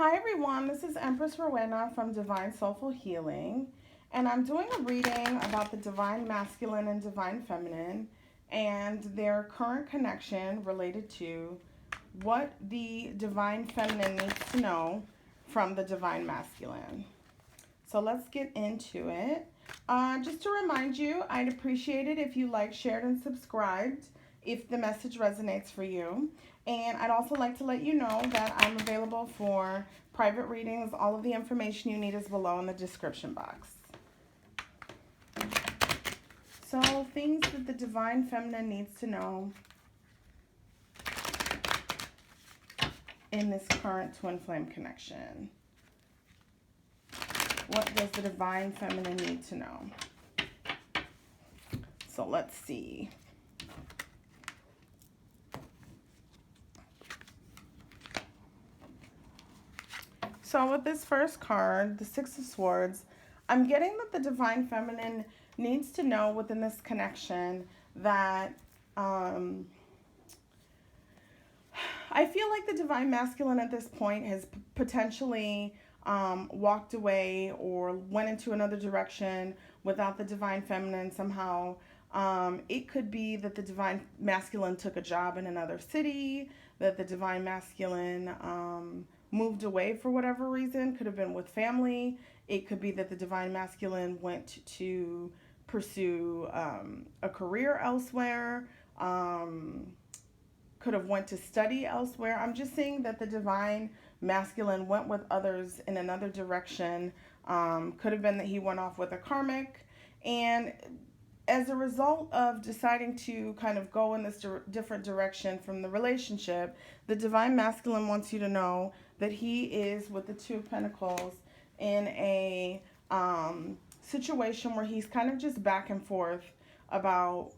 Hi everyone, this is Empress Rowena from Divine Soulful Healing, and I'm doing a reading about the Divine Masculine and Divine Feminine and their current connection related to what the Divine Feminine needs to know from the Divine Masculine. So let's get into it. Just to remind you, I'd appreciate it if you liked, shared, and subscribed if the message resonates for you. And I'd also like to let you know that I'm available for private readings. All of the information you need is below in the description box. So, things that the Divine Feminine needs to know in this current twin flame connection. What does the Divine Feminine need to know? So let's see. So with this first card, the Six of Swords, I'm getting that the Divine Feminine needs to know within this connection that I feel like the Divine Masculine at this point has potentially walked away or went into another direction without the Divine Feminine somehow. It could be that the Divine Masculine took a job in another city, that the Divine Masculine moved away for whatever reason, could have been with family. It could be that the Divine Masculine went to pursue a career elsewhere, could have went to study elsewhere. I'm just saying that the Divine Masculine went with others in another direction. Could have been that he went off with a karmic, and as a result of deciding to kind of go in this different direction from the relationship, the Divine Masculine wants you to know that he is with the Two of Pentacles in a situation where he's kind of just back and forth about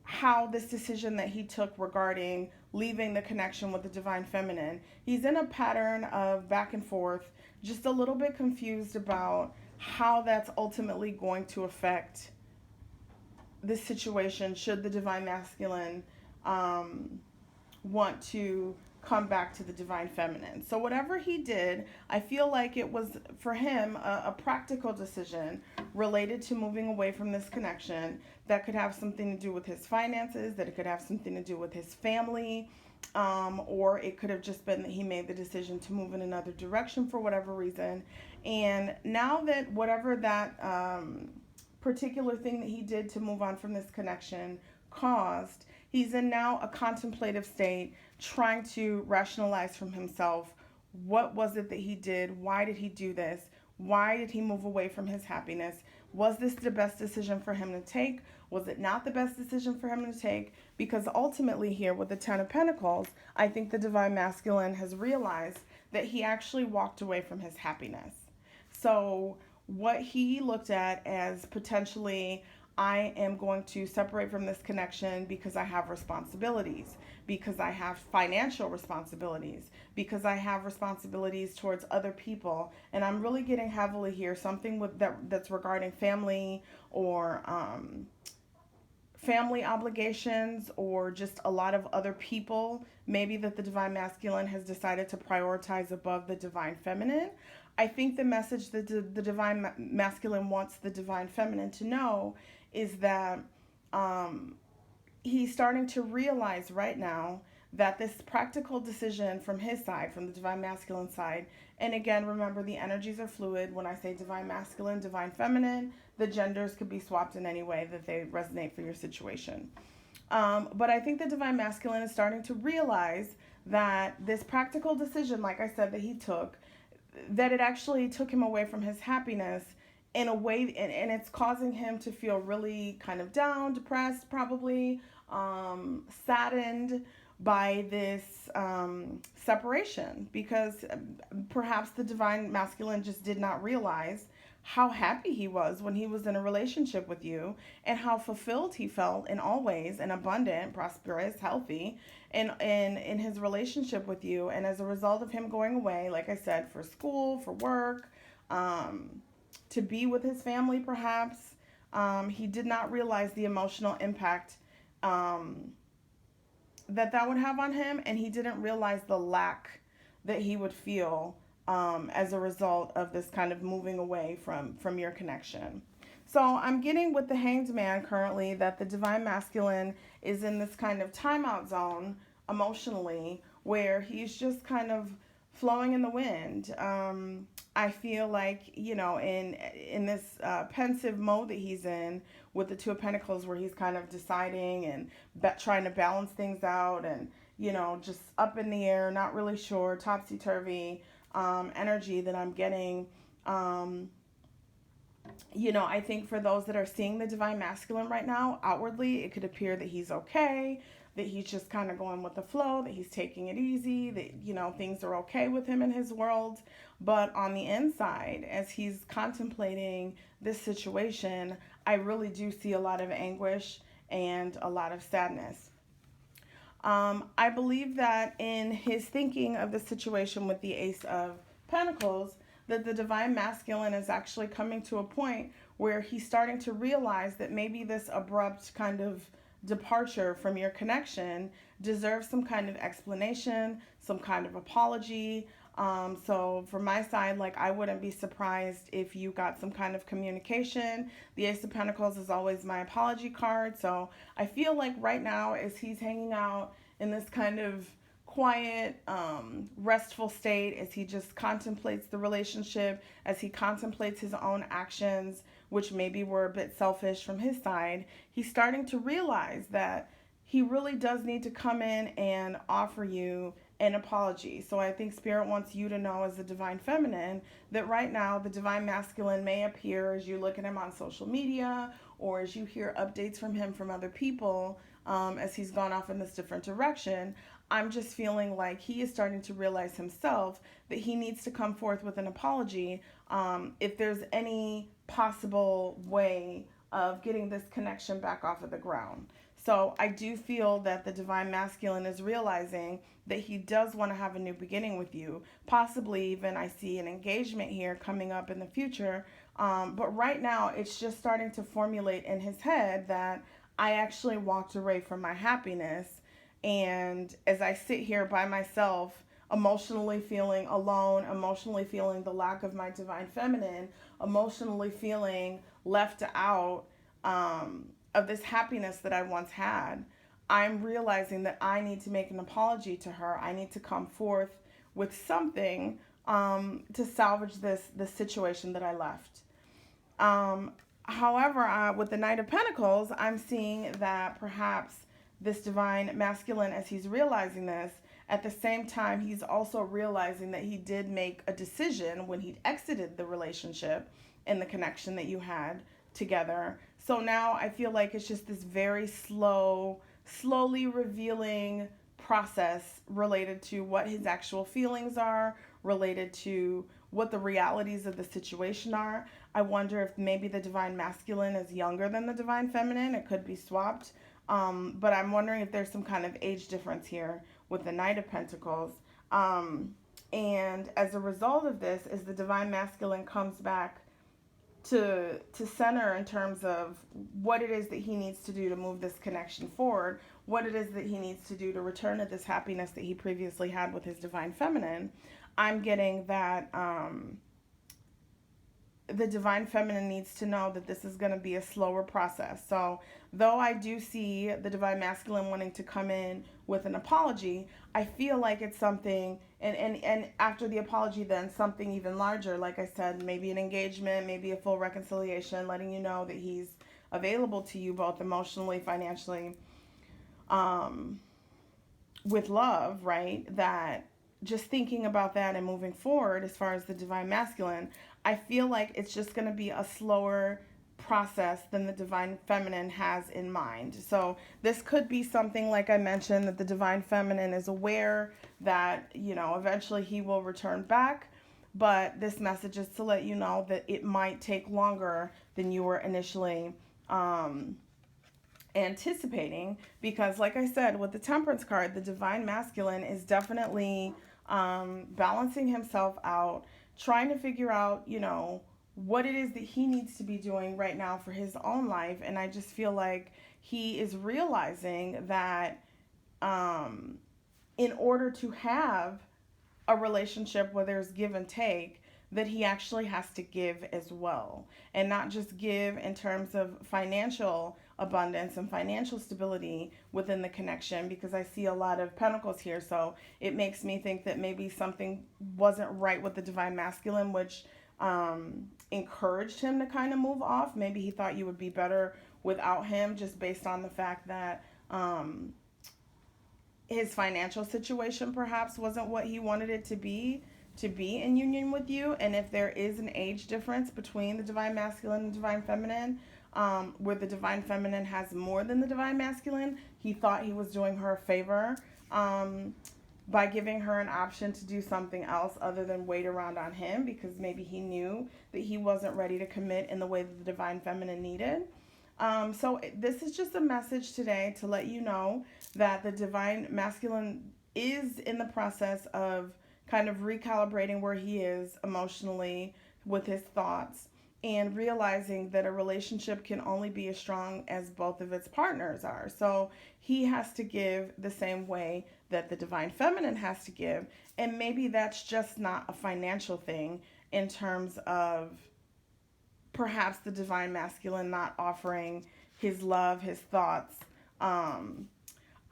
how this decision that he took regarding leaving the connection with the Divine Feminine. He's in a pattern of back and forth, just a little bit confused about how that's ultimately going to affect this situation should the Divine Masculine want to come back to the Divine Feminine. So whatever he did, I feel like it was for him a practical decision related to moving away from this connection that could have something to do with his finances, that it could have something to do with his family, or it could have just been that he made the decision to move in another direction for whatever reason. And now that whatever that particular thing that he did to move on from this connection caused, he's in now a contemplative state, trying to rationalize from himself what was it that he did, why did he do this, why did he move away from his happiness, was this the best decision for him to take, was it not the best decision for him to take? Because ultimately here with the Ten of Pentacles, I think the Divine Masculine has realized that he actually walked away from his happiness. So what he looked at as potentially, I am going to separate from this connection because I have responsibilities, because I have financial responsibilities, because I have responsibilities towards other people. And I'm really getting heavily here something with that's regarding family or family obligations or just a lot of other people, maybe that the Divine Masculine has decided to prioritize above the Divine Feminine. I think the message that the Divine Masculine wants the Divine Feminine to know is that he's starting to realize right now that this practical decision from his side, from the Divine Masculine side, and again, remember the energies are fluid. When I say Divine Masculine, Divine Feminine, the genders could be swapped in any way that they resonate for your situation. But I think the Divine Masculine is starting to realize that this practical decision, like I said, that he took, that it actually took him away from his happiness in a way, and it's causing him to feel really kind of down, depressed, probably saddened by this separation, because perhaps the Divine Masculine just did not realize how happy he was when he was in a relationship with you and how fulfilled he felt in all ways and abundant, prosperous, healthy in his relationship with you. And as a result of him going away, like I said, for school, for work, to be with his family perhaps, he did not realize the emotional impact that would have on him, and he didn't realize the lack that he would feel as a result of this kind of moving away from your connection. So I'm getting with the Hanged Man currently that the divine masculine is in this kind of timeout zone emotionally, where he's just kind of flowing in the wind. I feel like, in this pensive mode that he's in with the Two of Pentacles, where he's kind of deciding and trying to balance things out, and just up in the air, not really sure, topsy turvy energy that I'm getting. I think for those that are seeing the divine masculine right now, outwardly, it could appear that he's okay, that he's just kind of going with the flow, that he's taking it easy, that, things are okay with him in his world. But on the inside, as he's contemplating this situation, I really do see a lot of anguish and a lot of sadness. I believe that in his thinking of the situation with the Ace of Pentacles, that the divine masculine is actually coming to a point where he's starting to realize that maybe this abrupt kind of departure from your connection deserves some kind of explanation, some kind of apology. So from my side, like, I wouldn't be surprised if you got some kind of communication. The Ace of Pentacles is always my apology card. So I feel like right now, as he's hanging out in this kind of quiet, restful state, as he just contemplates the relationship, as he contemplates his own actions, which maybe were a bit selfish from his side, he's starting to realize that he really does need to come in and offer you an apology. So I think Spirit wants you to know, as the divine feminine, that right now the divine masculine may appear, as you look at him on social media or as you hear updates from him from other people, as he's gone off in this different direction. I'm just feeling like he is starting to realize himself that he needs to come forth with an apology, if there's any possible way of getting this connection back off of the ground. So I do feel that the divine masculine is realizing that he does want to have a new beginning with you. Possibly even I see an engagement here coming up in the future. But right now it's just starting to formulate in his head that I actually walked away from my happiness. And as I sit here by myself, emotionally feeling alone, emotionally feeling the lack of my divine feminine, emotionally feeling left out, of this happiness that I once had, I'm realizing that I need to make an apology to her. I need to come forth with something, to salvage this situation that I left. However, with the Knight of Pentacles, I'm seeing that perhaps this divine masculine, as he's realizing this, at the same time, he's also realizing that he did make a decision when he exited the relationship and the connection that you had together. So now I feel like it's just this very slowly revealing process related to what his actual feelings are, related to what the realities of the situation are. I wonder if maybe the divine masculine is younger than the divine feminine. It could be swapped. But I'm wondering if there's some kind of age difference here with the Knight of Pentacles. And as a result of this, as the divine masculine comes back to center in terms of what it is that he needs to do to move this connection forward, what it is that he needs to do to return to this happiness that he previously had with his divine feminine, I'm getting that the divine feminine needs to know that this is going to be a slower process. So though I do see the divine masculine wanting to come in with an apology, I feel like it's something, and after the apology, then something even larger. Like I said, maybe an engagement, maybe a full reconciliation, letting you know that he's available to you both emotionally, financially, with love, right? That just thinking about that and moving forward as far as the divine masculine, I feel like it's just going to be a slower process than the divine feminine has in mind. So this could be something, like I mentioned, that the divine feminine is aware that, eventually he will return back. But this message is to let you know that it might take longer than you were initially anticipating, because like I said, with the Temperance card, the divine masculine is definitely balancing himself out, trying to figure out, what it is that he needs to be doing right now for his own life. And I just feel like he is realizing that in order to have a relationship where there's give and take, that he actually has to give as well. And not just give in terms of financial abundance and financial stability within the connection, because I see a lot of pentacles here. So it makes me think that maybe something wasn't right with the divine masculine, which encouraged him to kind of move off. Maybe he thought you would be better without him, just based on the fact that his financial situation perhaps wasn't what he wanted it to be in union with you. And if there is an age difference between the divine masculine and divine feminine, where the divine feminine has more than the divine masculine, he thought he was doing her a favor by giving her an option to do something else other than wait around on him, because maybe he knew that he wasn't ready to commit in the way that the divine feminine needed. So this is just a message today to let you know that the divine masculine is in the process of kind of recalibrating where he is emotionally with his thoughts, and realizing that a relationship can only be as strong as both of its partners are. So he has to give the same way that the divine feminine has to give. And maybe that's just not a financial thing, in terms of perhaps the divine masculine not offering his love, his thoughts.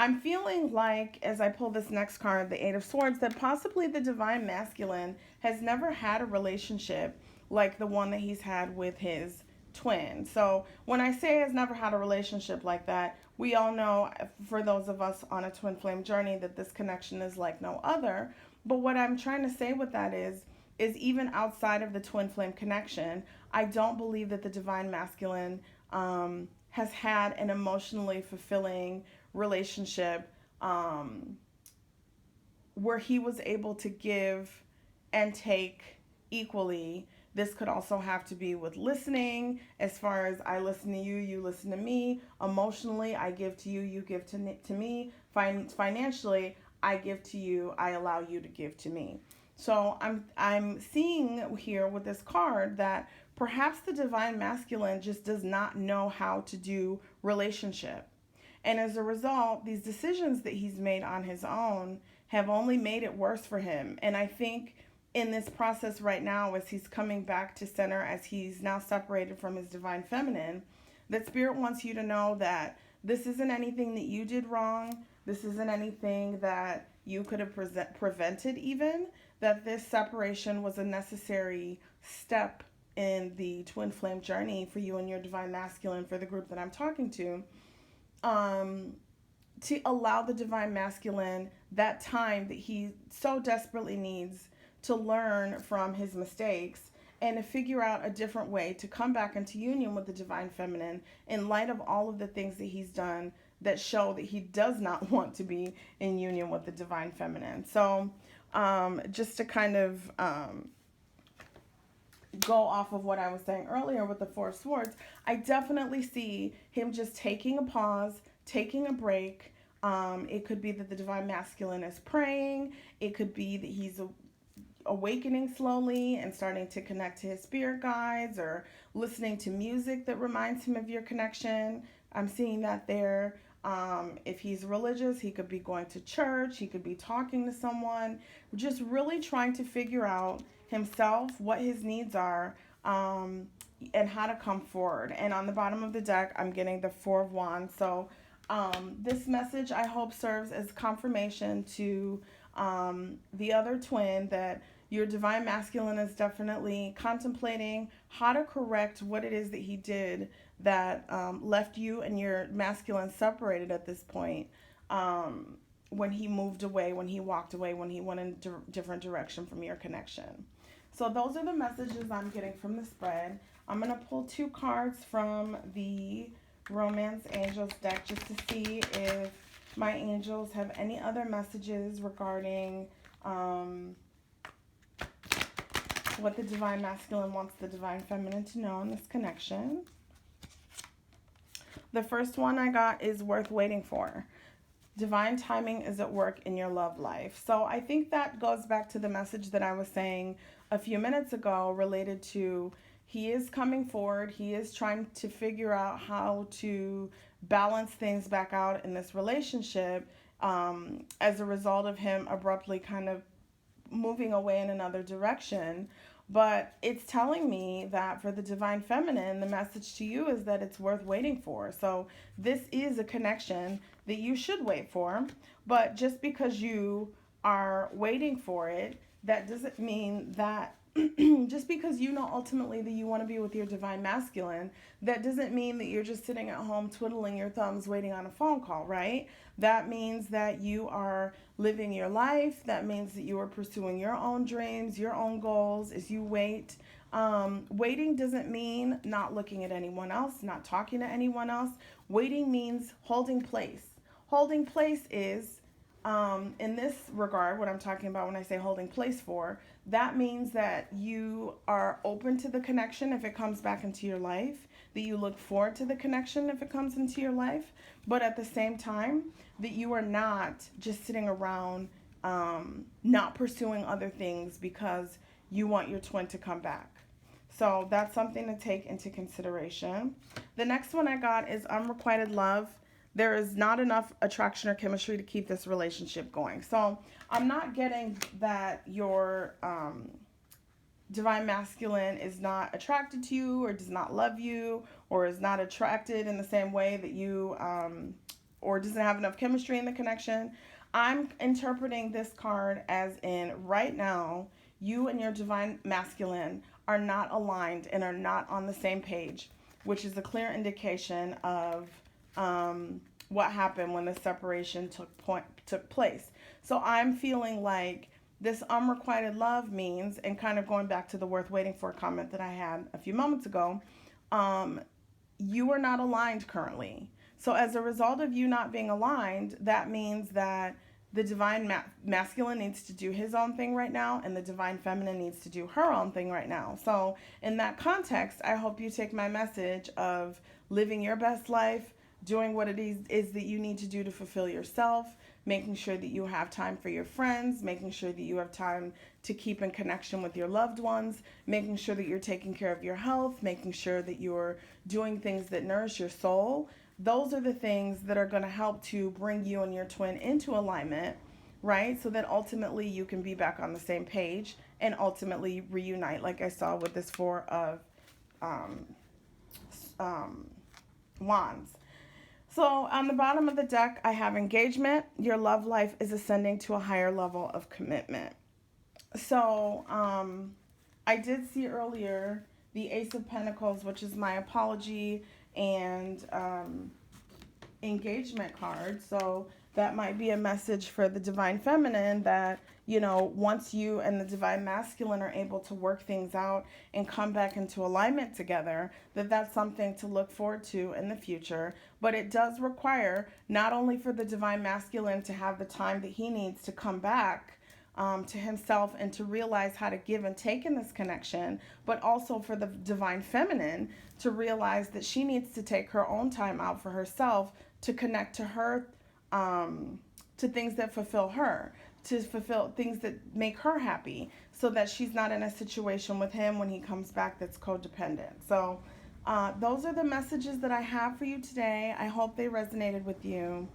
I'm feeling like, as I pull this next card, the Eight of Swords, that possibly the divine masculine has never had a relationship like the one that he's had with his twin. So when I say has never had a relationship like that, we all know, for those of us on a twin flame journey, that this connection is like no other. But what I'm trying to say with that is even outside of the twin flame connection, I don't believe that the divine masculine has had an emotionally fulfilling relationship where he was able to give and take equally. This could also have to be with listening, as far as I listen to you, you listen to me. Emotionally, I give to you, you give to me. Financially, I give to you, I allow you to give to me. So I'm seeing here with this card that perhaps the divine masculine just does not know how to do relationship. And as a result, these decisions that he's made on his own have only made it worse for him. And I think in this process right now, as he's coming back to center, as he's now separated from his divine feminine, that Spirit wants you to know that this isn't anything that you did wrong. This isn't anything that you could have prevented even. That this separation was a necessary step in the twin flame journey for you and your divine masculine, for the group that I'm talking to allow the divine masculine that time that he so desperately needs to learn from his mistakes, and to figure out a different way to come back into union with the divine feminine, in light of all of the things that he's done that show that he does not want to be in union with the divine feminine. So just to kind of go off of what I was saying earlier with the Four of Swords, I definitely see him just taking a pause, taking a break. It could be that the divine masculine is praying. It could be that he's awakening slowly and starting to connect to his spirit guides, or listening to music that reminds him of your connection. I'm seeing that there. If he's religious, he could be going to church. He could be talking to someone, just really trying to figure out himself, what his needs are, and how to come forward. And on the bottom of the deck, I'm getting the Four of Wands. So this message, I hope, serves as confirmation to the other twin that your divine masculine is definitely contemplating how to correct what it is that he did that left you and your masculine separated at this point, when he moved away, when he walked away, when he went in a different direction from your connection. So those are the messages I'm getting from the spread. I'm going to pull 2 cards from the Romance Angels deck just to see if my angels have any other messages regarding what the divine masculine wants the divine feminine to know in this connection. The first one I got is worth waiting for. Divine timing is at work in your love life. So I think that goes back to the message that I was saying a few minutes ago, related to he is coming forward. He is trying to figure out how to balance things back out in this relationship, as a result of him abruptly kind of moving away in another direction. But it's telling me that for the divine feminine, the message to you is that it's worth waiting for. So this is a connection that you should wait for. But just because you are waiting for it, that doesn't mean that just because you know ultimately that you want to be with your divine masculine, that doesn't mean that you're just sitting at home twiddling your thumbs waiting on a phone call, right? That means that you are living your life. That means that you are pursuing your own dreams, your own goals as you wait. Waiting doesn't mean not looking at anyone else, not talking to anyone else. Waiting means holding place. Holding place is, in this regard, what I'm talking about when I say holding place for, that means that you are open to the connection if it comes back into your life, that you look forward to the connection if it comes into your life, but at the same time, that you are not just sitting around not pursuing other things because you want your twin to come back. So that's something to take into consideration. The next one I got is unrequited love. There is not enough attraction or chemistry to keep this relationship going. So I'm not getting that your divine masculine is not attracted to you or does not love you or is not attracted in the same way that you or doesn't have enough chemistry in the connection. I'm interpreting this card as in right now, you and your divine masculine are not aligned and are not on the same page, which is a clear indication of what happened when the separation took place. So I'm feeling like this unrequited love means, and kind of going back to the worth waiting for comment that I had a few moments ago, you are not aligned currently. So as a result of you not being aligned, that means that the divine masculine needs to do his own thing right now, and the divine feminine needs to do her own thing right now. So in that context, I hope you take my message of living your best life, doing what it is that you need to do to fulfill yourself, making sure that you have time for your friends, making sure that you have time to keep in connection with your loved ones, making sure that you're taking care of your health, making sure that you're doing things that nourish your soul. Those are the things that are going to help to bring you and your twin into alignment, right? So that ultimately you can be back on the same page and ultimately reunite, like I saw with this Four of Wands. So on the bottom of the deck, I have engagement. Your love life is ascending to a higher level of commitment. So I did see earlier the Ace of Pentacles, which is my apology and engagement card. So that might be a message for the divine feminine that, you know, once you and the divine masculine are able to work things out and come back into alignment together, that's something to look forward to in the future. But it does require not only for the divine masculine to have the time that he needs to come back to himself and to realize how to give and take in this connection, but also for the divine feminine to realize that she needs to take her own time out for herself to connect to her, to things that fulfill her, to fulfill things that make her happy, so that she's not in a situation with him when he comes back that's codependent. So those are the messages that I have for you today. I hope they resonated with you.